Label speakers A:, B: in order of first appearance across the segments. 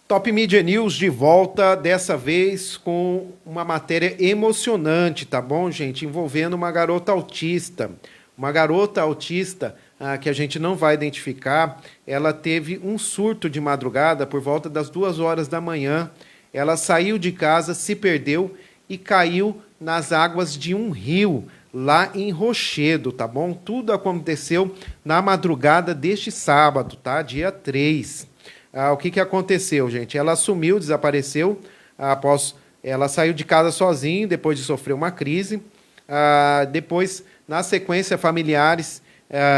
A: Top Media News de volta, dessa vez com uma matéria emocionante, tá bom, gente? Envolvendo uma garota autista. Uma garota autista que a gente não vai identificar, ela teve um surto de madrugada por volta das 2 horas da manhã. Ela saiu de casa, se perdeu e caiu nas águas de um rio lá em Rochedo, tá bom? Tudo aconteceu na madrugada deste sábado, tá? Dia 3. O que aconteceu, gente? Ela sumiu, desapareceu, após ela saiu de casa sozinha, depois de sofrer uma crise. Depois, na sequência, familiares,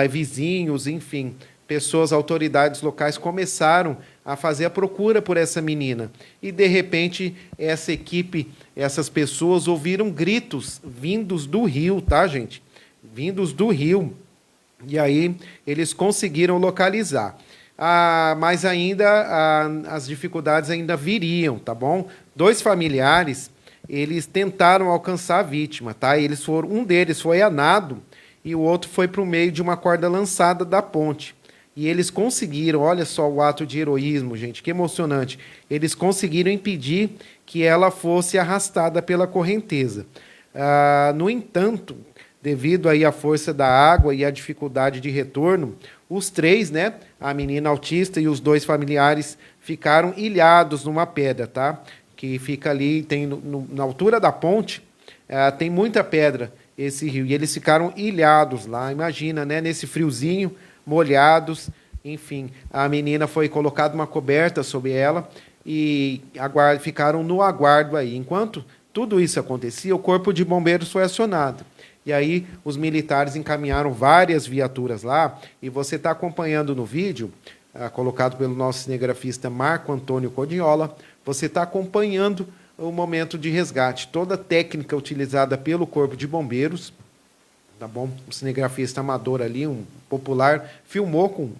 A: vizinhos, enfim, pessoas, autoridades locais começaram a fazer a procura por essa menina. E, de repente, essa equipe, essas pessoas ouviram gritos vindos do rio, tá, gente? Vindos do rio. E aí, eles conseguiram localizar. Mas ainda as dificuldades ainda viriam, tá bom? 2 familiares, eles tentaram alcançar a vítima, tá? Um deles foi a nado e o outro foi para o meio de uma corda lançada da ponte. E eles conseguiram, olha só o ato de heroísmo, gente, que emocionante. Eles conseguiram impedir que ela fosse arrastada pela correnteza. No entanto, devido aí à força da água e à dificuldade de retorno, os 3, né, a menina autista e os 2 familiares, ficaram ilhados numa pedra, tá? Que fica ali, tem na altura da ponte, tem muita pedra esse rio, e eles ficaram ilhados lá, imagina, né, nesse friozinho, molhados, enfim, a menina foi colocada uma coberta sobre ela e ficaram no aguardo aí. Enquanto tudo isso acontecia, o corpo de bombeiros foi acionado. E aí os militares encaminharam várias viaturas lá, e você está acompanhando no vídeo, colocado pelo nosso cinegrafista Marco Antônio Codinhola, você está acompanhando o momento de resgate, toda a técnica utilizada pelo Corpo de Bombeiros, tá bom? O cinegrafista amador ali, um popular, filmou com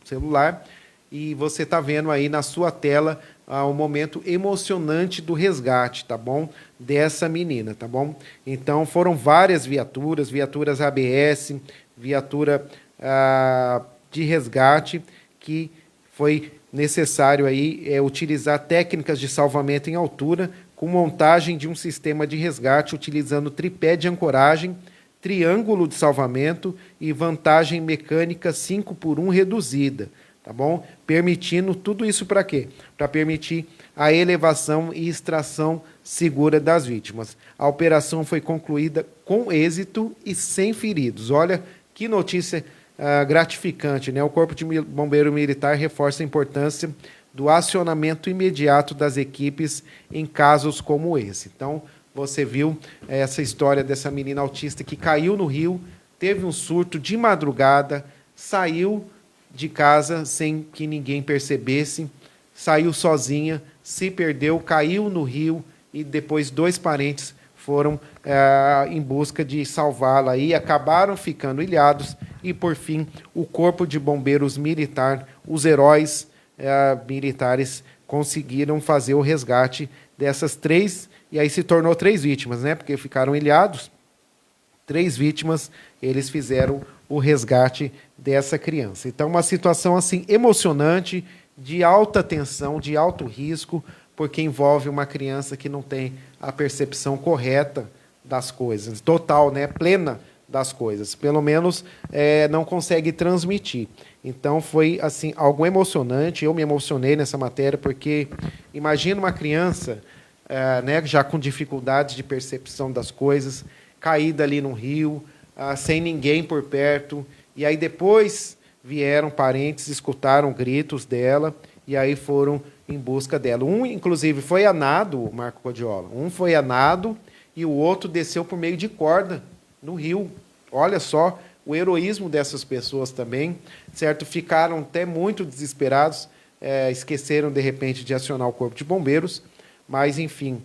A: celular, e você está vendo aí na sua tela o momento emocionante do resgate, tá bom? Dessa menina, tá bom? Então, foram várias viaturas ABS, viatura de resgate, que foi necessário aí utilizar técnicas de salvamento em altura, com montagem de um sistema de resgate, utilizando tripé de ancoragem, triângulo de salvamento e vantagem mecânica 5x1 reduzida, tá bom? Permitindo tudo isso para quê? Para permitir a elevação e extração segura das vítimas. A operação foi concluída com êxito e sem feridos. Olha que notícia gratificante, né? O Corpo de Bombeiro Militar reforça a importância do acionamento imediato das equipes em casos como esse. Então, você viu essa história dessa menina autista que caiu no rio, teve um surto de madrugada, saiu de casa sem que ninguém percebesse, saiu sozinha, se perdeu, caiu no rio, e depois 2 parentes foram em busca de salvá-la e acabaram ficando ilhados, e por fim o Corpo de Bombeiros Militar, os heróis militares, conseguiram fazer o resgate dessas 3, e aí se tornou 3 vítimas, né? Porque ficaram ilhados, 3 vítimas, eles fizeram o resgate dessa criança. Então, uma situação assim emocionante, de alta tensão, de alto risco, porque envolve uma criança que não tem a percepção correta das coisas, total, né, plena das coisas, pelo menos não consegue transmitir. Então foi assim algo emocionante. Eu me emocionei nessa matéria, porque imagina uma criança né, já com dificuldades de percepção das coisas, caída ali no rio, sem ninguém por perto, e aí depois vieram parentes, escutaram gritos dela, e aí foram em busca dela. Um, inclusive, foi a nado, Marco Codiola. Um foi a nado e o outro desceu por meio de corda no rio. Olha só o heroísmo dessas pessoas também, certo? Ficaram até muito desesperados, esqueceram, de repente, de acionar o Corpo de Bombeiros, mas, enfim,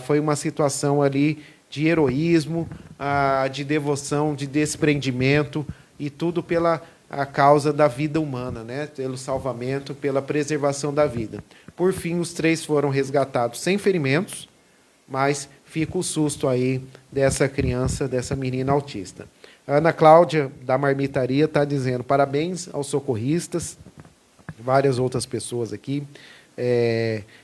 A: foi uma situação ali de heroísmo, de devoção, de desprendimento, e tudo pela a causa da vida humana, né? Pelo salvamento, pela preservação da vida. Por fim, os 3 foram resgatados sem ferimentos, mas fica o susto aí dessa criança, dessa menina autista. A Ana Cláudia, da Marmitaria, está dizendo parabéns aos socorristas, várias outras pessoas aqui.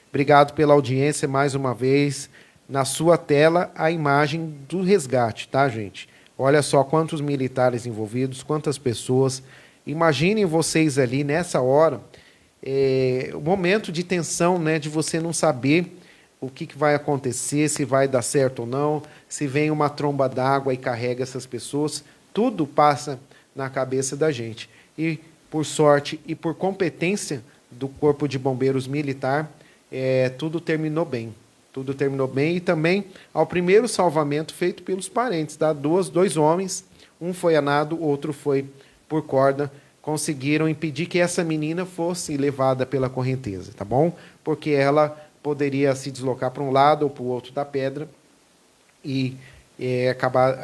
A: Obrigado pela audiência mais uma vez. Na sua tela, a imagem do resgate, tá, gente? Olha só quantos militares envolvidos, quantas pessoas. Imaginem vocês ali nessa hora, o momento de tensão, né, de você não saber o que vai acontecer, se vai dar certo ou não, se vem uma tromba d'água e carrega essas pessoas, tudo passa na cabeça da gente. E, por sorte e por competência do Corpo de Bombeiros Militar, tudo terminou bem. Tudo terminou bem e também ao primeiro salvamento feito pelos parentes, tá? Dois homens, um foi a nado, o outro foi por corda, conseguiram impedir que essa menina fosse levada pela correnteza, tá bom? Porque ela poderia se deslocar para um lado ou para o outro da pedra e acabar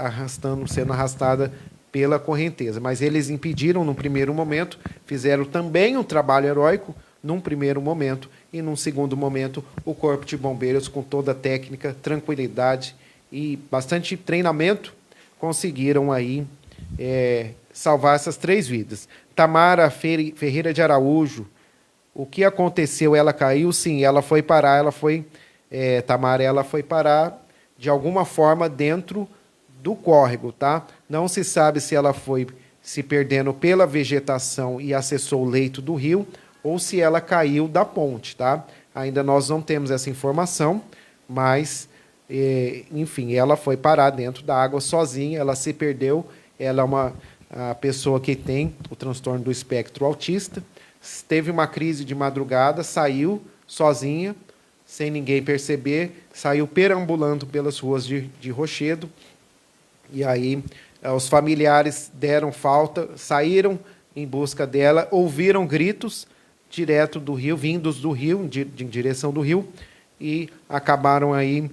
A: sendo arrastada pela correnteza. Mas eles impediram no primeiro momento, fizeram também um trabalho heróico num primeiro momento, e num segundo momento o Corpo de Bombeiros, com toda a técnica, tranquilidade e bastante treinamento, conseguiram aí salvar essas 3 vidas. Tamara Ferreira de Araújo, o que aconteceu? Ela caiu? Sim, ela foi parar, Tamara, ela foi parar de alguma forma dentro do córrego, tá? Não se sabe se ela foi se perdendo pela vegetação e acessou o leito do rio, ou se ela caiu da ponte, tá? Ainda nós não temos essa informação, mas, enfim, ela foi parar dentro da água sozinha, ela se perdeu, ela é a pessoa que tem o transtorno do espectro autista, teve uma crise de madrugada, saiu sozinha, sem ninguém perceber, saiu perambulando pelas ruas de Rochedo, e aí os familiares deram falta, saíram em busca dela, ouviram gritos, direto do rio, vindos do rio, em direção do rio, e acabaram aí,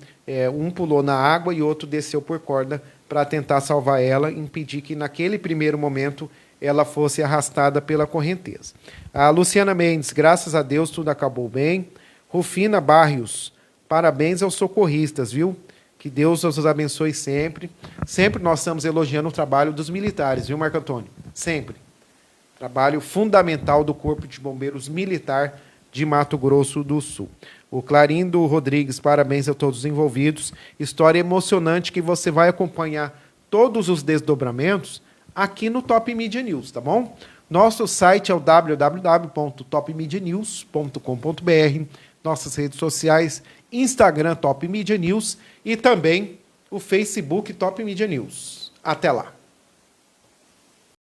A: um pulou na água e outro desceu por corda para tentar salvar ela, impedir que naquele primeiro momento ela fosse arrastada pela correnteza. A Luciana Mendes, graças a Deus tudo acabou bem. Rufina Barrios, parabéns aos socorristas, viu? Que Deus os abençoe sempre. Sempre nós estamos elogiando o trabalho dos militares, viu, Marco Antônio? Sempre. Trabalho fundamental do Corpo de Bombeiros Militar de Mato Grosso do Sul. O Clarindo Rodrigues, parabéns a todos os envolvidos. História emocionante que você vai acompanhar todos os desdobramentos aqui no Top Media News, tá bom? Nosso site é o www.topmedianews.com.br, nossas redes sociais, Instagram Top Media News e também o Facebook Top Media News. Até lá!